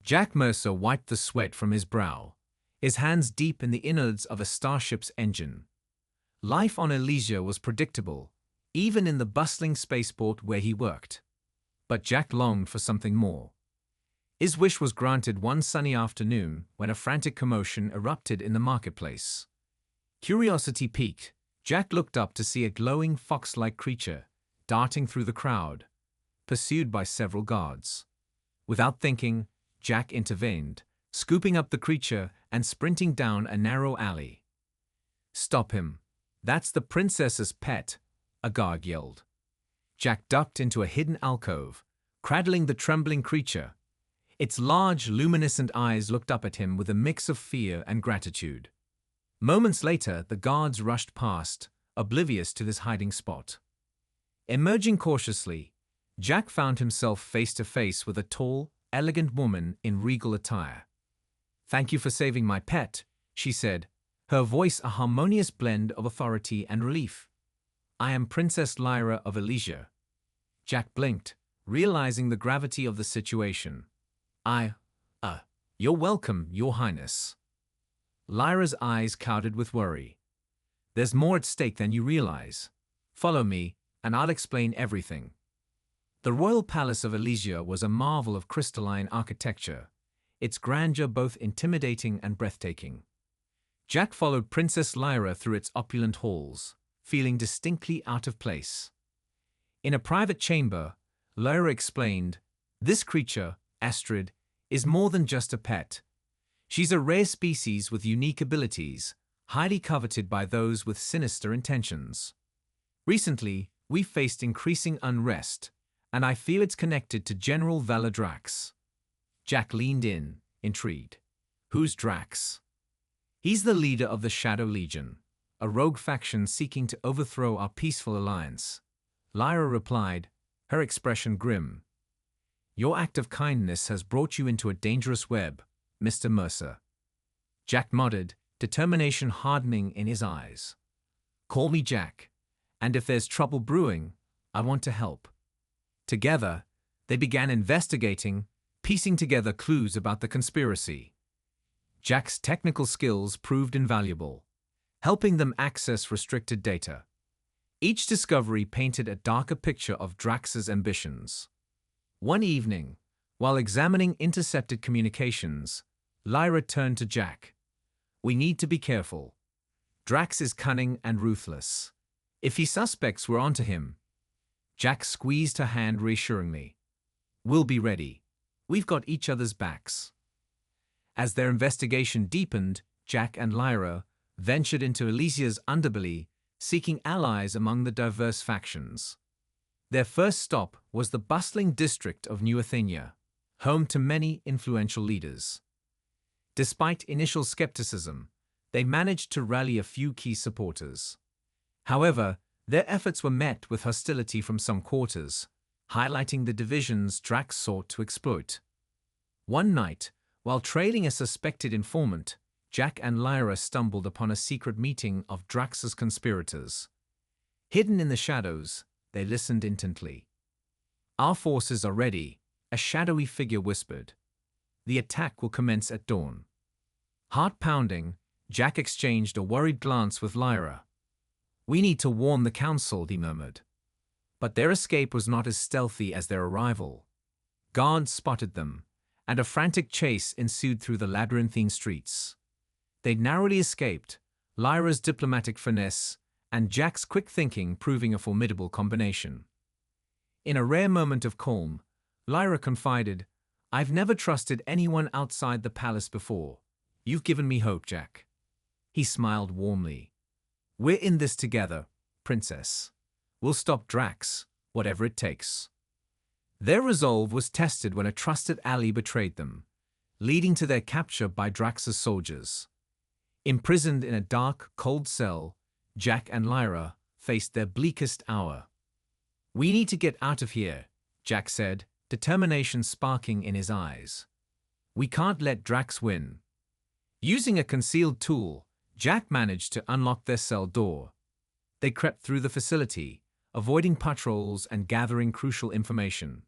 Jack Mercer wiped the sweat from his brow, his hands deep in the innards of a starship's engine. Life on Elysia was predictable, even in the bustling spaceport where he worked. But Jack longed for something more. His wish was granted one sunny afternoon when a frantic commotion erupted in the marketplace. Curiosity piqued, Jack looked up to see a glowing fox-like creature darting through the crowd, pursued by several guards. Without thinking, Jack intervened, scooping up the creature and sprinting down a narrow alley. "Stop him. That's the princess's pet," a guard yelled. Jack ducked into a hidden alcove, cradling the trembling creature. Its large, luminescent eyes looked up at him with a mix of fear and gratitude. Moments later, the guards rushed past, oblivious to this hiding spot. Emerging cautiously, Jack found himself face to face with a tall, elegant woman in regal attire. "Thank you for saving my pet," she said, her voice a harmonious blend of authority and relief. "I am Princess Lyra of Elysia." Jack blinked, realizing the gravity of the situation. You're welcome, Your Highness." Lyra's eyes clouded with worry. "There's more at stake than you realize. Follow me, and I'll explain everything." The royal palace of Elysia was a marvel of crystalline architecture, its grandeur both intimidating and breathtaking. Jack followed Princess Lyra through its opulent halls, feeling distinctly out of place. In a private chamber, Lyra explained, "This creature, Astrid, is more than just a pet. She's a rare species with unique abilities, highly coveted by those with sinister intentions. Recently, we've faced increasing unrest, and I feel it's connected to General Valadrax." Jack leaned in, intrigued. "Who's Drax?" "He's the leader of the Shadow Legion, a rogue faction seeking to overthrow our peaceful alliance," Lyra replied, her expression grim. "Your act of kindness has brought you into a dangerous web, Mr. Mercer." Jack nodded, determination hardening in his eyes. "Call me Jack, and if there's trouble brewing, I want to help." Together, they began investigating, piecing together clues about the conspiracy. Jack's technical skills proved invaluable, helping them access restricted data. Each discovery painted a darker picture of Drax's ambitions. One evening, while examining intercepted communications, Lyra turned to Jack. "We need to be careful. Drax is cunning and ruthless. If his suspects were onto him..." Jack squeezed her hand reassuringly. "We'll be ready. We've got each other's backs." As their investigation deepened, Jack and Lyra ventured into Elysia's underbelly, seeking allies among the diverse factions. Their first stop was the bustling district of New Athenia, home to many influential leaders. Despite initial skepticism, they managed to rally a few key supporters. However, their efforts were met with hostility from some quarters, highlighting the divisions Drax sought to exploit. One night, while trailing a suspected informant, Jack and Lyra stumbled upon a secret meeting of Drax's conspirators. Hidden in the shadows, they listened intently. "Our forces are ready," a shadowy figure whispered. "The attack will commence at dawn." Heart pounding, Jack exchanged a worried glance with Lyra. "We need to warn the council," he murmured. But their escape was not as stealthy as their arrival. Guards spotted them, and a frantic chase ensued through the labyrinthine streets. They narrowly escaped, Lyra's diplomatic finesse and Jack's quick thinking proving a formidable combination. In a rare moment of calm, Lyra confided, "I've never trusted anyone outside the palace before. You've given me hope, Jack." He smiled warmly. "We're in this together, Princess. We'll stop Drax, whatever it takes." Their resolve was tested when a trusted ally betrayed them, leading to their capture by Drax's soldiers. Imprisoned in a dark, cold cell, Jack and Lyra faced their bleakest hour. "We need to get out of here," Jack said, determination sparking in his eyes. "We can't let Drax win." Using a concealed tool, Jack managed to unlock their cell door. They crept through the facility, avoiding patrols and gathering crucial information.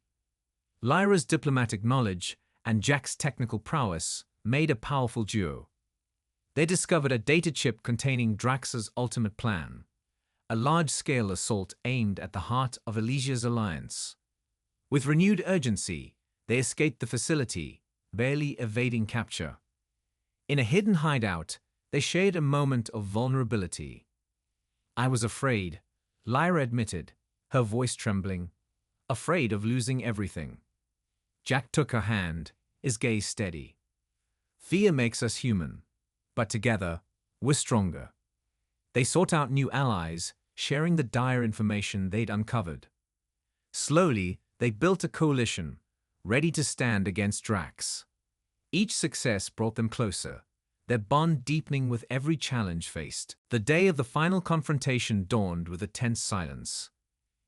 Lyra's diplomatic knowledge and Jack's technical prowess made a powerful duo. They discovered a data chip containing Drax's ultimate plan, a large-scale assault aimed at the heart of Elysia's alliance. With renewed urgency, they escaped the facility, barely evading capture. In a hidden hideout, they shared a moment of vulnerability. "I was afraid," Lyra admitted, her voice trembling, afraid of losing everything. Jack took her hand, his gaze steady. "Fear makes us human, but together, we're stronger." They sought out new allies, sharing the dire information they'd uncovered. Slowly, they built a coalition, ready to stand against Drax. Each success brought them closer, their bond deepening with every challenge faced. The day of the final confrontation dawned with a tense silence.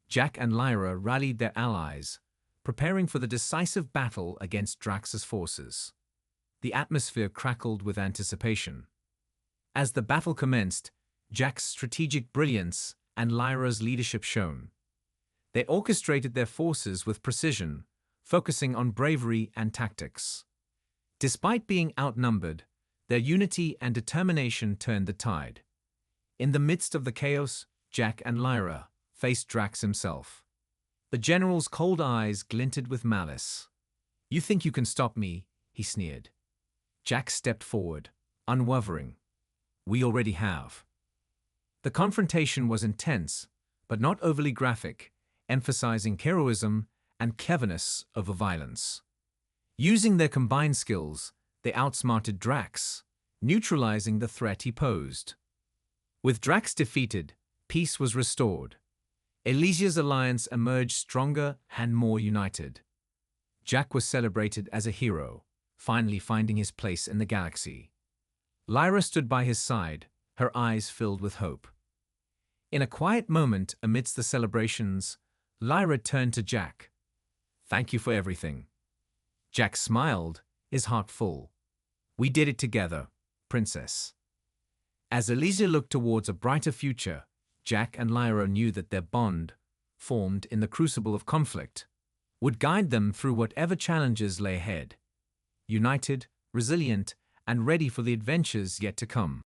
Jack and Lyra rallied their allies, preparing for the decisive battle against Drax's forces. The atmosphere crackled with anticipation. As the battle commenced, Jack's strategic brilliance and Lyra's leadership shone. They orchestrated their forces with precision, focusing on bravery and tactics. Despite being outnumbered, their unity and determination turned the tide. In the midst of the chaos, Jack and Lyra faced Drax himself. The general's cold eyes glinted with malice. "You think you can stop me?" he sneered. Jack stepped forward, unwavering. "We already have." The confrontation was intense, but not overly graphic, emphasizing heroism and cleverness over violence. Using their combined skills, they outsmarted Drax, neutralizing the threat he posed. With Drax defeated, peace was restored. Elysia's alliance emerged stronger and more united. Jack was celebrated as a hero, finally finding his place in the galaxy. Lyra stood by his side, her eyes filled with hope. In a quiet moment amidst the celebrations, Lyra turned to Jack. "Thank you for everything." Jack smiled, his heart full. "We did it together, Princess." As Elysia looked towards a brighter future, Jack and Lyra knew that their bond, formed in the crucible of conflict, would guide them through whatever challenges lay ahead. United, resilient, and ready for the adventures yet to come.